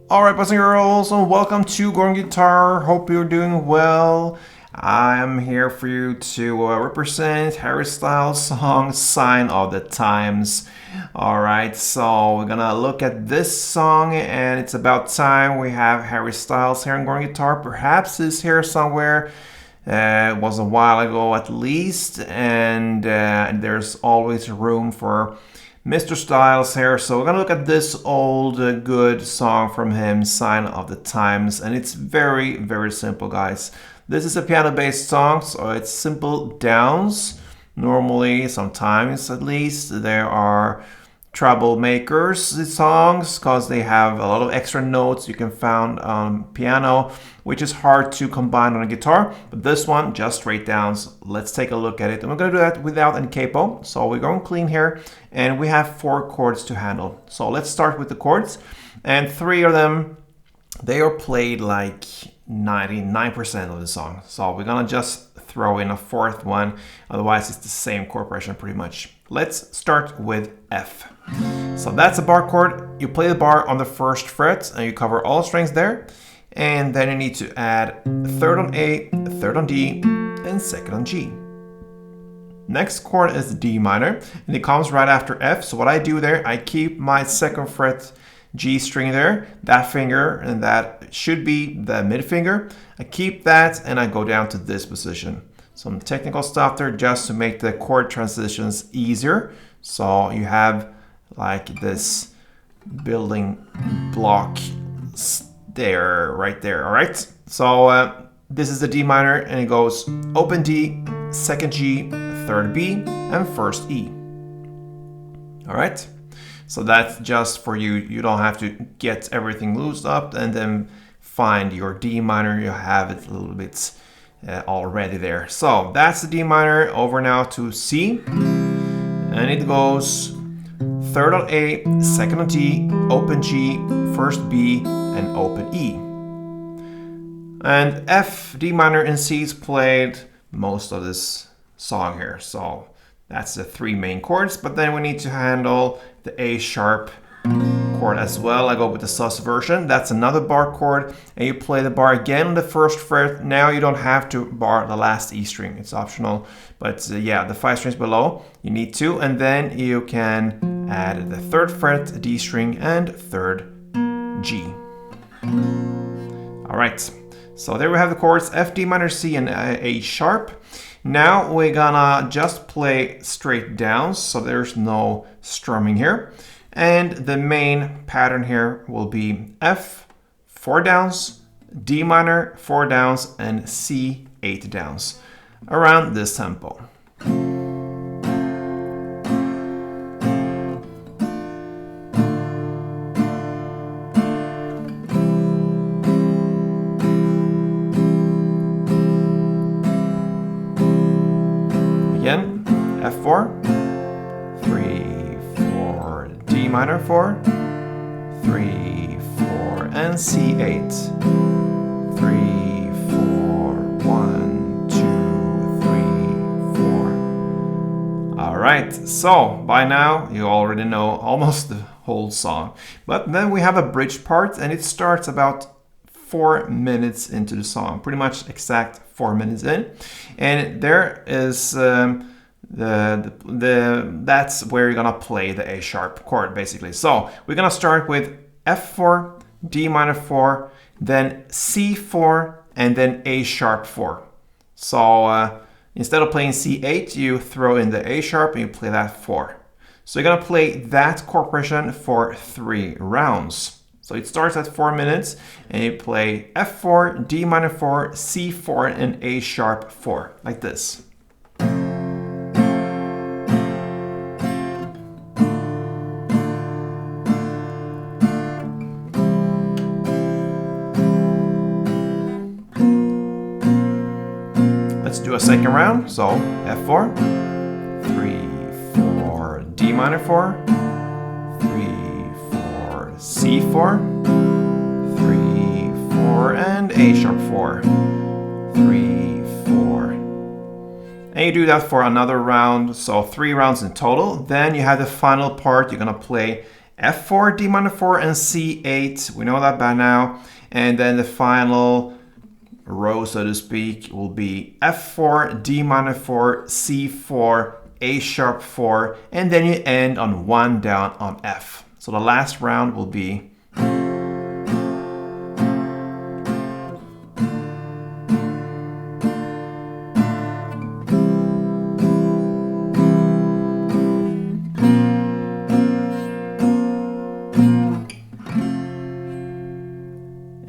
Alright, boys and girls, and welcome to Gorn Guitar. Hope you're doing well. I'm here for you to represent Harry Styles' song Sign of the Times. Alright, so we're gonna look at this song, and it's about time we have Harry Styles here on Gorn Guitar. Perhaps he's here somewhere. It was a while ago at least, and there's always room for Mr. Styles here. So we're gonna look at this old good song from him, Sign of the Times, and it's very, very simple, guys. This is a piano-based song, so it's simple downs. Normally, sometimes at least, there are troublemakers songs because they have a lot of extra notes you can find on piano, which is hard to combine on a guitar. But this one, just straight downs. Let's take a look at it. And we're going to do that without any capo. So we're going clean here, and we have 4 chords to handle. So let's start with the chords, and 3 of them, they are played like 99% of the song. So we're gonna just throw in a 4th one, otherwise it's the same chord progression pretty much. Let's start with F. So that's a bar chord. You play the bar on the 1st fret and you cover all strings there, and then you need to add 3rd on A, 3rd on D, and 2nd on G. Next chord is D minor, and it comes right after F. So what I do there, I keep my 2nd fret G string there, that finger, and that should be the mid finger. I keep that and I go down to this position. Some technical stuff there just to make the chord transitions easier. So you have like this building block there, right there, all right? So this is the D minor, and it goes open D, 2nd G, 3rd B, and 1st E. All right? So that's just for you. You don't have to get everything loosed up and then find your D minor. You have it a little bit already there. So that's the D minor. Over now to C. And it goes 3rd on A, 2nd on D, open G, 1st B, and open E. And F, D minor, and C is played most of this song here. So that's the 3 main chords, but then we need to handle the A sharp chord as well. I go with the sus version. That's another bar chord, and you play the bar again on the 1st fret. Now you don't have to bar the last E string. It's optional, but yeah, the 5 strings below, you need to, and then you can add the 3rd fret, D string, and 3rd G. All right, so there we have the chords F, D minor, C, and A sharp. Now we're gonna just play straight downs, so there's no strumming here. And the main pattern here will be F, 4 downs, D minor, 4 downs, and C, 8 downs, around this tempo. Again, F4, 3, 4, D minor 4, 3, 4, and C8. 3, 4, 1, 2, 3, 4. All right, so by now you already know almost the whole song. But then we have a bridge part, and it starts about 4 minutes into the song, pretty much exact 4 minutes in, and there is that's where you're gonna play the A sharp chord basically. So we're gonna start with F4, D minor 4, then C4, and then A sharp 4. So instead of playing C8, you throw in the A sharp and you play that 4. So you're gonna play that chord progression for 3 rounds. So it starts at 4 minutes, and you play F4, D minor 4, C4, and A sharp 4, like this. Let's do a second round. So F4, 3, 4, D minor 4, C4, 3, 4, and A sharp 4, 3, 4. And you do that for another round, so 3 rounds in total. Then you have the final part. You're gonna play F4, D minor 4, and C8. We know that by now. And then the final row, so to speak, will be F4, D minor 4, C4, A sharp 4, and then you end on 1 down on F. So the last round will be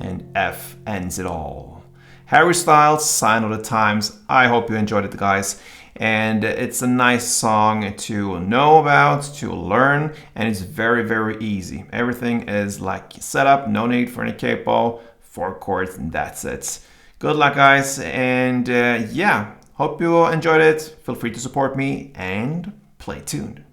and F ends it all. Harry Styles, Sign of the Times. I hope you enjoyed it, guys. And it's a nice song to know about, to learn, and it's very, very easy. Everything is like set up, no need for any capo, 4 chords, and that's it. Good luck, guys, and yeah, hope you enjoyed it. Feel free to support me and play tuned.